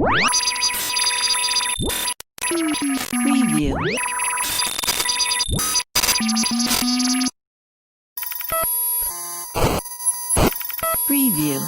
Preview. Preview.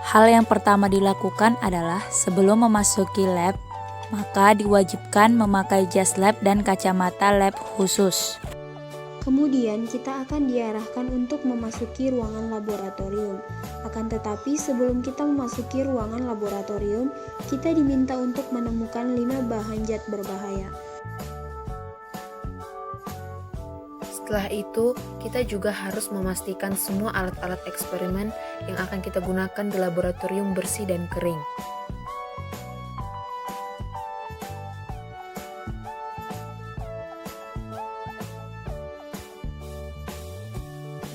Hal yang pertama dilakukan adalah sebelum memasuki lab, maka diwajibkan memakai jas lab dan kacamata lab khusus. Kemudian kita akan diarahkan untuk memasuki ruangan laboratorium. Akan tetapi sebelum kita memasuki ruangan laboratorium, kita diminta untuk menemukan 5 bahan zat berbahaya. Setelah itu, kita juga harus memastikan semua alat-alat eksperimen yang akan kita gunakan di laboratorium bersih dan kering.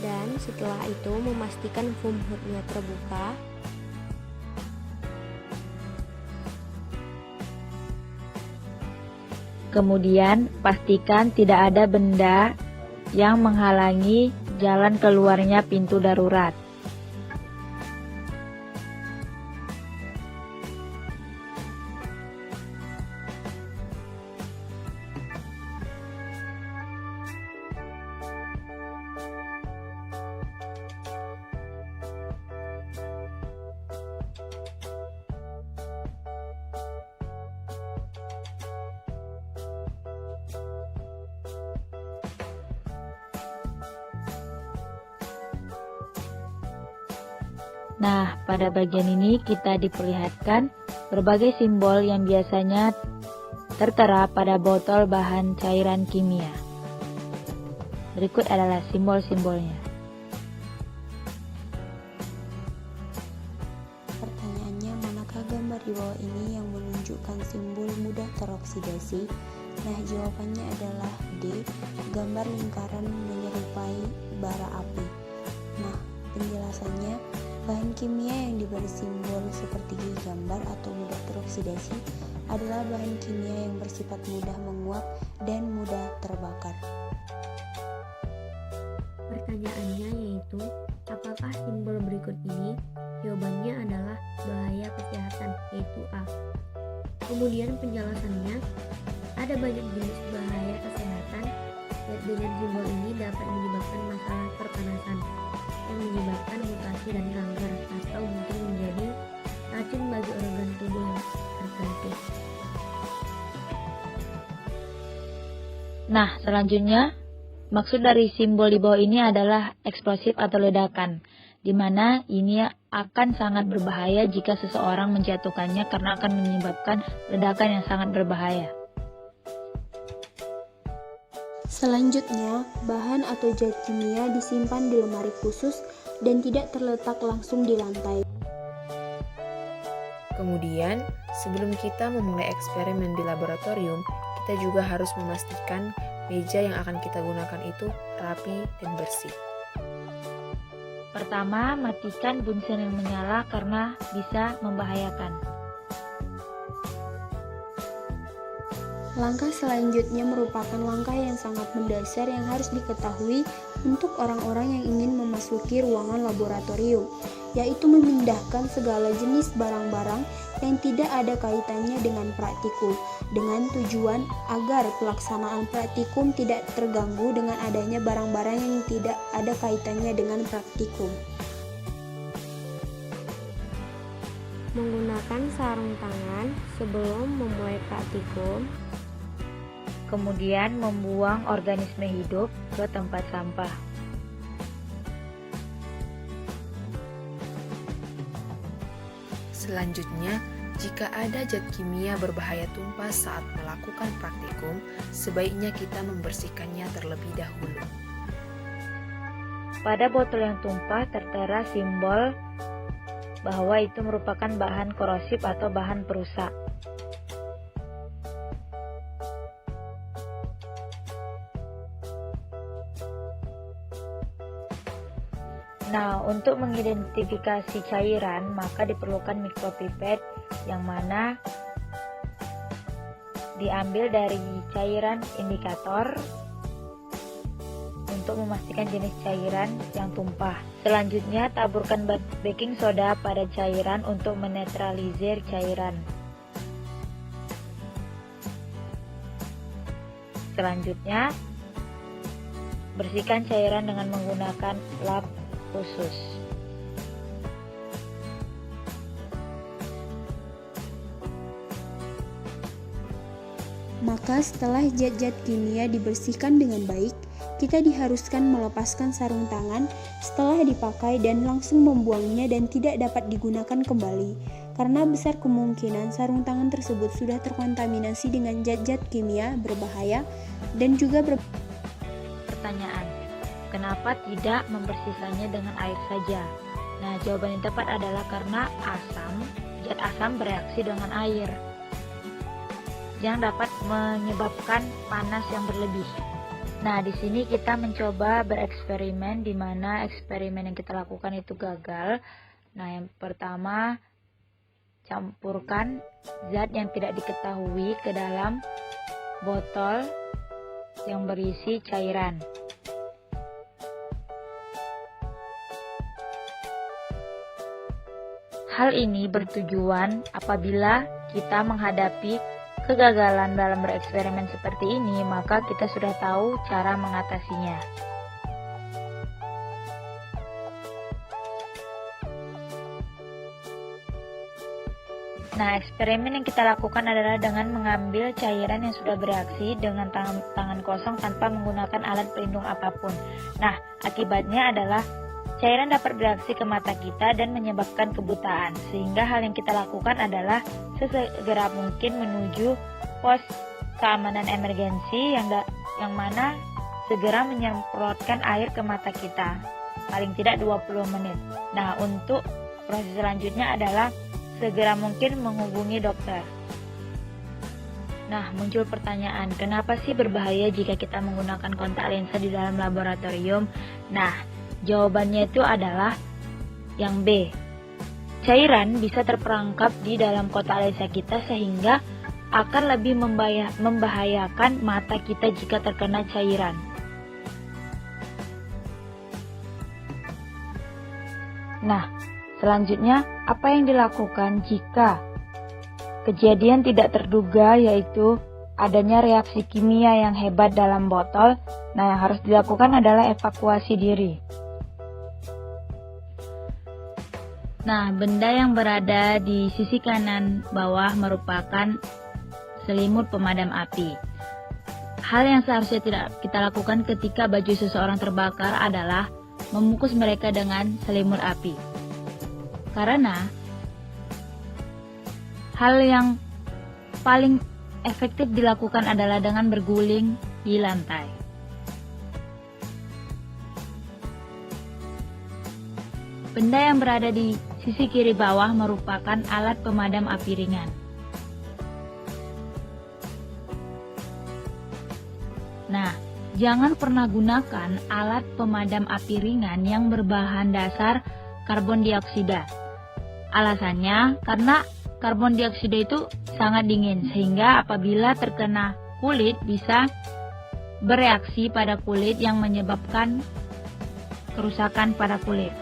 Dan setelah itu memastikan foam hood-nya terbuka. Kemudian pastikan tidak ada benda yang menghalangi jalan keluarnya pintu darurat. Nah, pada bagian ini kita diperlihatkan berbagai simbol yang biasanya tertera pada botol bahan cairan kimia. Berikut adalah simbol-simbolnya. Pertanyaannya, manakah gambar di bawah ini yang menunjukkan simbol mudah teroksidasi? Nah, jawabannya adalah D, gambar lingkaran menyerupai bara api. Nah, penjelasannya, bahan kimia yang diberi simbol seperti gambar atau mudah teroksidasi adalah bahan kimia yang bersifat mudah menguap dan mudah terbakar. Pertanyaannya yaitu, apakah simbol berikut ini? Jawabannya adalah bahaya kesehatan, yaitu A. Kemudian penjelasannya, ada banyak jenis bahaya kesehatan dan dengan simbol ini dapat menyebabkan masalah perpanasan yang menyebabkan mutasi dan kanker atau mungkin menjadi racun bagi organ tubuh yang tertentu. Nah, selanjutnya maksud dari simbol di bawah ini adalah eksplosif atau ledakan, di mana ini akan sangat berbahaya jika seseorang menjatuhkannya karena akan menyebabkan ledakan yang sangat berbahaya. Selanjutnya, bahan atau zat kimia disimpan di lemari khusus dan tidak terletak langsung di lantai. Kemudian, sebelum kita memulai eksperimen di laboratorium, kita juga harus memastikan meja yang akan kita gunakan itu rapi dan bersih. Pertama, matikan bunsen yang menyala karena bisa membahayakan. Langkah selanjutnya merupakan langkah yang sangat mendasar yang harus diketahui untuk orang-orang yang ingin memasuki ruangan laboratorium, yaitu memindahkan segala jenis barang-barang yang tidak ada kaitannya dengan praktikum, dengan tujuan agar pelaksanaan praktikum tidak terganggu dengan adanya barang-barang yang tidak ada kaitannya dengan praktikum. Menggunakan sarung tangan sebelum memulai praktikum. Kemudian membuang organisme hidup ke tempat sampah. Selanjutnya, jika ada zat kimia berbahaya tumpah saat melakukan praktikum, sebaiknya kita membersihkannya terlebih dahulu. Pada botol yang tumpah tertera simbol bahwa itu merupakan bahan korosif atau bahan perusak. Nah, untuk mengidentifikasi cairan, maka diperlukan mikropipet yang mana diambil dari cairan indikator untuk memastikan jenis cairan yang tumpah. Selanjutnya, taburkan baking soda pada cairan untuk menetralisir cairan. Selanjutnya, bersihkan cairan dengan menggunakan lap khusus. Maka setelah zat-zat kimia dibersihkan dengan baik, kita diharuskan melepaskan sarung tangan setelah dipakai dan langsung membuangnya dan tidak dapat digunakan kembali, karena besar kemungkinan sarung tangan tersebut sudah terkontaminasi dengan zat-zat kimia berbahaya dan juga Pertanyaan: kenapa tidak membersihkannya dengan air saja? Nah, jawaban yang tepat adalah karena zat asam bereaksi dengan air yang dapat menyebabkan panas yang berlebih. Nah, di sini kita mencoba bereksperimen, di mana eksperimen yang kita lakukan itu gagal. Nah, yang pertama, campurkan zat yang tidak diketahui ke dalam botol yang berisi cairan. Hal ini bertujuan apabila kita menghadapi kegagalan dalam bereksperimen seperti ini, maka kita sudah tahu cara mengatasinya. Nah, eksperimen yang kita lakukan adalah dengan mengambil cairan yang sudah bereaksi dengan tangan kosong tanpa menggunakan alat pelindung apapun. Nah, akibatnya adalah cairan dapat bereaksi ke mata kita dan menyebabkan kebutaan, sehingga hal yang kita lakukan adalah sesegera mungkin menuju pos keamanan emergensi yang mana segera menyemprotkan air ke mata kita, paling tidak 20 menit. Nah, untuk proses selanjutnya adalah segera mungkin menghubungi dokter. Nah, muncul pertanyaan, kenapa sih berbahaya jika kita menggunakan kontak lensa di dalam laboratorium? Nah, jawabannya itu adalah yang B. Cairan bisa terperangkap di dalam kotak lensa kita sehingga akan lebih membahayakan mata kita jika terkena cairan. Nah, selanjutnya apa yang dilakukan jika kejadian tidak terduga, yaitu adanya reaksi kimia yang hebat dalam botol? Nah, yang harus dilakukan adalah evakuasi diri. Nah, benda yang berada di sisi kanan bawah merupakan selimut pemadam api. Hal yang seharusnya tidak kita lakukan ketika baju seseorang terbakar adalah membungkus mereka dengan selimut api. Karena hal yang paling efektif dilakukan adalah dengan berguling di lantai. Benda yang berada di sisi kiri bawah merupakan alat pemadam api ringan. Nah, jangan pernah gunakan alat pemadam api ringan yang berbahan dasar karbon dioksida. Alasannya karena karbon dioksida itu sangat dingin, sehingga apabila terkena kulit bisa bereaksi pada kulit yang menyebabkan kerusakan pada kulit.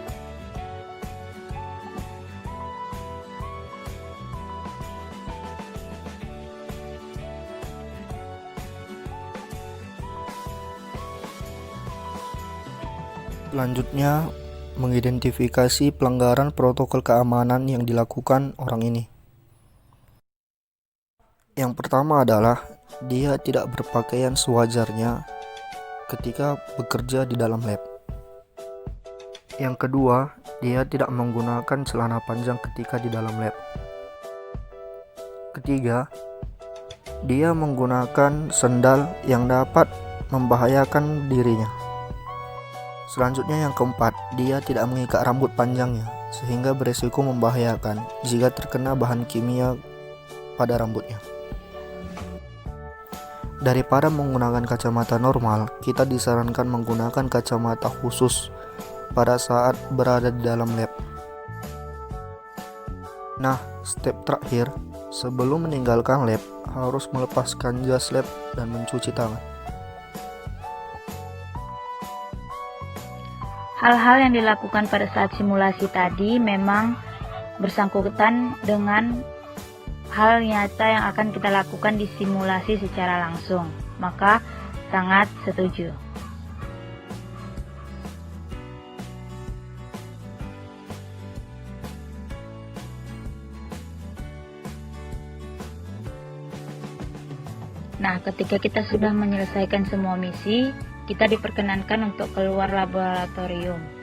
Selanjutnya, mengidentifikasi pelanggaran protokol keamanan yang dilakukan orang ini. Yang pertama adalah dia tidak berpakaian sewajarnya ketika bekerja di dalam lab. Yang kedua, dia tidak menggunakan celana panjang ketika di dalam lab. Ketiga, dia menggunakan sendal yang dapat membahayakan dirinya. Selanjutnya yang keempat, dia tidak mengikat rambut panjangnya sehingga beresiko membahayakan jika terkena bahan kimia pada rambutnya. Daripada menggunakan kacamata normal, kita disarankan menggunakan kacamata khusus pada saat berada di dalam lab. Nah, step terakhir, sebelum meninggalkan lab, harus melepaskan jas lab dan mencuci tangan. Hal-hal yang dilakukan pada saat simulasi tadi memang bersangkutan dengan hal nyata yang akan kita lakukan di simulasi secara langsung. Maka sangat setuju. Nah, ketika kita sudah menyelesaikan semua misi, kita diperkenankan untuk keluar laboratorium.